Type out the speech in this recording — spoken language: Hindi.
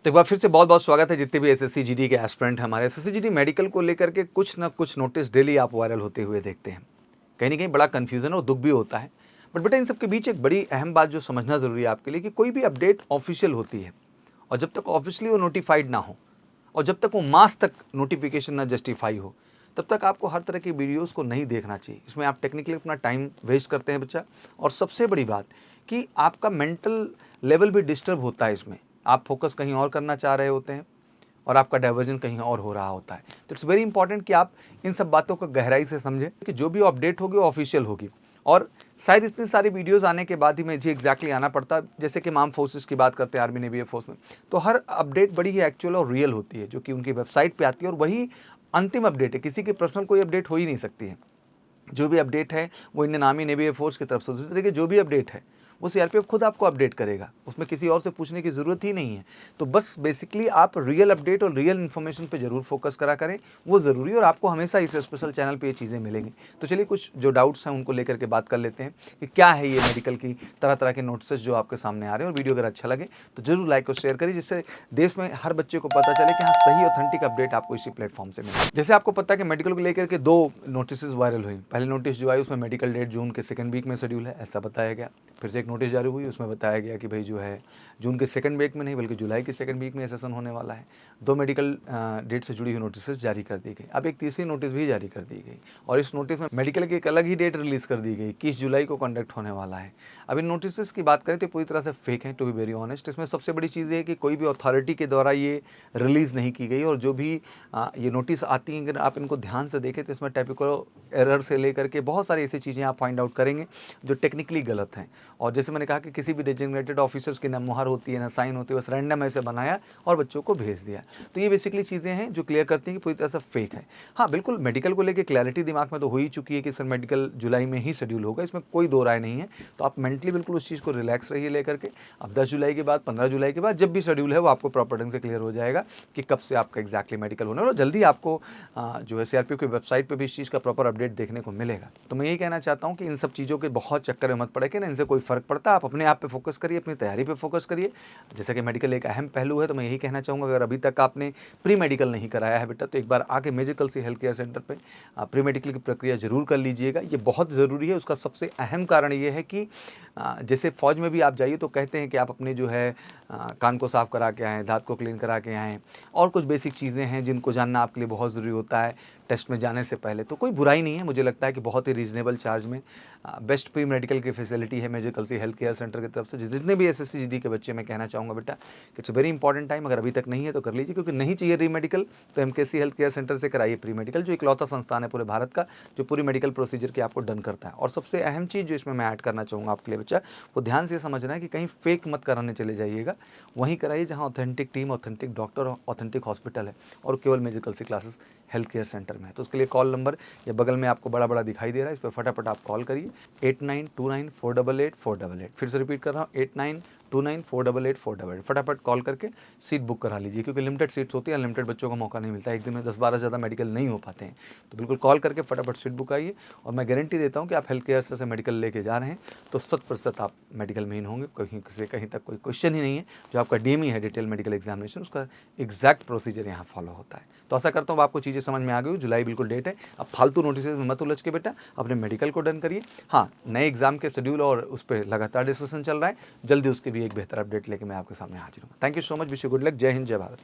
तो एक बार फिर से बहुत-बहुत स्वागत है जितने भी एसएससी जीडी के एस्पिरेंट हैं हमारे एसएससी जीडी मेडिकल को लेकर के कुछ ना कुछ नोटिस डेली आप वायरल होते हुए देखते हैं। कहीं न कहीं बड़ा कन्फ्यूज़न और दुःख भी होता है। बट बेटा इन सब के बीच एक बड़ी अहम बात जो समझना ज़रूरी है आपके लिए कि कोई भी अपडेट ऑफ़िशियल होती है और जब तक ऑफ़िशियली वो नोटिफ़ाइड ना हो और जब तक वो मास तक नोटिफ़िकेशन ना जस्टिफ़ाई हो, तब तक आपको हर तरह की वीडियोज़ को नहीं देखना चाहिए। इसमें आप टेक्निकली अपना टाइम वेस्ट करते हैं बच्चा और सबसे बड़ी बात कि आपका मेंटल लेवल भी डिस्टर्ब होता है इसमें। आप फ़ोकस कहीं और करना चाह रहे होते हैं और आपका डाइवर्जन कहीं और हो रहा होता है। तो इट्स वेरी इंपॉर्टेंट कि आप इन सब बातों को गहराई से समझें कि जो भी अपडेट होगी वो ऑफिशियल होगी और शायद इतनी सारी वीडियोस आने के बाद ही मुझे एग्जैक्टली आना पड़ता। जैसे कि आर्म फोर्सेस की बात करते हैं, आर्मी नेवी एयर फोर्स में, तो हर अपडेट बड़ी ही एक्चुअल और रियल होती है जो कि उनकी वेबसाइट पे आती है और वही अंतिम अपडेट है। किसी की पर्सनल कोई अपडेट हो ही नहीं सकती है। जो भी अपडेट है वो Indian army navy air force की तरफ से, दूसरी तरीके जो भी अपडेट है वो सीआरपीएफ खुद आपको अपडेट करेगा, उसमें किसी और से पूछने की ज़रूरत ही नहीं है। तो बस बेसिकली आप रियल अपडेट और रियल इन्फॉर्मेशन पे ज़रूर फोकस करा करें, वो ज़रूरी है और आपको हमेशा इस स्पेशल चैनल पे ये चीज़ें मिलेंगी। तो चलिए कुछ जो डाउट्स हैं उनको लेकर के बात कर लेते हैं कि क्या है ये मेडिकल की तरह तरह के नोटिस जो आपके सामने आ रहे हैं। और वीडियो अगर अच्छा लगे तो जरूर लाइक और शेयर करिए, जिससे देश में हर बच्चे को पता चले कि हाँ सही ऑथेंटिक अपडेट आपको इसी प्लेटफॉर्म से मिले। जैसे आपको पता है कि मेडिकल को लेकर के 2 नोटिस वायरल हुई। पहले नोटिस जो आई उसमें मेडिकल डेट जून के सेकंड वीक में शेड्यूल है ऐसा बताया गया। फिर से एक नोटिस जारी हुई, उसमें बताया गया कि भाई जो है जून के सेकंड वीक में नहीं बल्कि जुलाई के सेकंड वीक में ये सेशन होने वाला है। 2 मेडिकल डेट से जुड़ी हुई नोटिस जारी कर दी गई। अब एक तीसरी नोटिस भी जारी कर दी गई और इस नोटिस में मेडिकल की एक अलग ही डेट रिलीज़ कर दी गई, 21 जुलाई को कंडक्ट होने वाला है। अब इन नोटिस की बात करें तो पूरी तरह से फेक है, टू बी वेरी ऑनेस्ट। इसमें सबसे बड़ी चीज़ ये है कि कोई भी अथॉरिटी के द्वारा ये रिलीज़ नहीं की गई और जो भी ये नोटिस आती हैं अगर आप इनको ध्यान से देखें तो इसमें टाइपिकल एरर से लेकर के बहुत सारी ऐसी चीज़ें आप फाइंड आउट करेंगे जो टेक्निकली गलत हैं। और जैसे मैंने कहा कि किसी भी डेजिग्नेटेड ऑफिसर्स की ना मुहर होती है ना साइन होती है, बस रैंडम ऐसे बनाया और बच्चों को भेज दिया। तो ये बेसिकली चीज़ें हैं जो क्लियर करती हैं कि पूरी तरह से फेक है। हाँ बिल्कुल, मेडिकल को लेकर क्लैरिटी दिमाग में तो हो ही चुकी है कि सर मेडिकल जुलाई में ही शेड्यूल होगा, इसमें कोई दो राय नहीं है। तो आप मेंटली बिल्कुल उस चीज़ को रिलैक्स रहिए लेकर के। अब 10 जुलाई के बाद 15 जुलाई के बाद जब भी शेड्यूल है वो आपको प्रॉपर ढंग से क्लियर हो जाएगा कि कब से आपका एग्जैक्टली मेडिकल होना है और जल्दी आपको जो है सीआरपीएफ की वेबसाइट पे भी इस चीज़ का प्रॉपर अपडेट देखने को मिलेगा। तो मैं यही कहना चाहता हूँ कि इन सब चीज़ों के बहुत चक्कर में मत पड़े कि ना इनसे कोई फ़र्क पड़ता। आप अपने आप पे फोकस करिए, अपनी तैयारी पे फोकस करिए। जैसा कि मेडिकल एक अहम पहलू है तो मैं यही कहना चाहूँगा, अगर अभी तक आपने प्री मेडिकल नहीं कराया है बेटा तो एक बार आके मेडिकल से हेल्थ केयर सेंटर पे प्री मेडिकल की प्रक्रिया ज़रूर कर लीजिएगा। ये बहुत ज़रूरी है। उसका सबसे अहम कारण ये है कि जैसे फ़ौज में भी आप जाइए तो कहते हैं कि आप अपने जो है कान को साफ़ करा के आएँ, दाँत को क्लीन करा के आएँ और कुछ बेसिक चीज़ें हैं जिनको जानना आपके लिए बहुत ज़रूरी होता है टेस्ट में जाने से पहले। तो कोई बुराई नहीं है, मुझे लगता है कि बहुत ही रीज़नेबल चार्ज में बेस्ट प्री मेडिकल की फैसिलिटी है मेडिकल से हेल्थ केयर सेंटर की तरफ से। जितने भी एसएससी जीडी के बच्चे मैं कहना चाहूँगा बेटा कि इट्स वेरी इंपॉर्टेंट टाइम, अगर अभी तक नहीं है तो कर लीजिए, क्योंकि नहीं चाहिए री मेडिकल तो एमकेसी हेल्थ केयर सेंटर से कराइए प्री मेडिकल, जो इकलौता संस्थान है पूरे भारत का जो पूरी मेडिकल प्रोसीजर की आपको डन करता है। और सबसे अहम चीज़ जो इसमें मैं ऐड करना चाहूँगा आपके लिए बच्चा, वो ध्यान से समझना है कि कहीं फेक मत कराने चले जाइएगा, वहीं कराइए जहाँ authentic team, authentic doctor, authentic hospital है और केवल मेडिकल से क्लासेस हेल्थ केयर सेंटर में है। तो उसके लिए कॉल नंबर या बगल में आपको बड़ा बड़ा दिखाई दे रहा है, इस पर फटाफट आप कॉल करिए 8929488488। फिर से रिपीट कर रहा हूँ 8929488488। फटाफट कॉल करके सीट बुक करा लीजिए, क्योंकि लिमिटेड सीट्स होती है, अनलिमिटेड बच्चों का मौका नहीं मिलता है, एक दिन में 10-12 ज़्यादा मेडिकल नहीं हो पाते हैं। तो बिल्कुल कॉल करके फटाफट सीट बुक आइए और मैं गारंटी देता हूँ कि आप हेल्थ केयर से मेडिकल लेके जा रहे हैं तो 100% आप मेडिकल में ही होंगे। कहीं से कहीं तक कोई क्वेश्चन ही नहीं है। जो आपका डीएमई है, डिटेल मेडिकल एग्जामिनेशन, उसका एग्जैक्ट प्रोसीजर यहाँ फॉलो होता है। तो आशा करता हूँ आपको चीज़ें समझ में आ गई। जुलाई बिल्कुल डेट है, अब फालतू नोटिस में मत उलझ के बेटा अपने मेडिकल को डन करिए। हाँ, नए एग्जाम के शेड्यूल और उस पर लगातार डिस्कशन चल रहा है, जल्दी उसकी भी एक बेहतर अपडेट लेके मैं आपके सामने हाजिर हूँ। Thank you so much, wish you good luck. जय हिंद, जय भारत।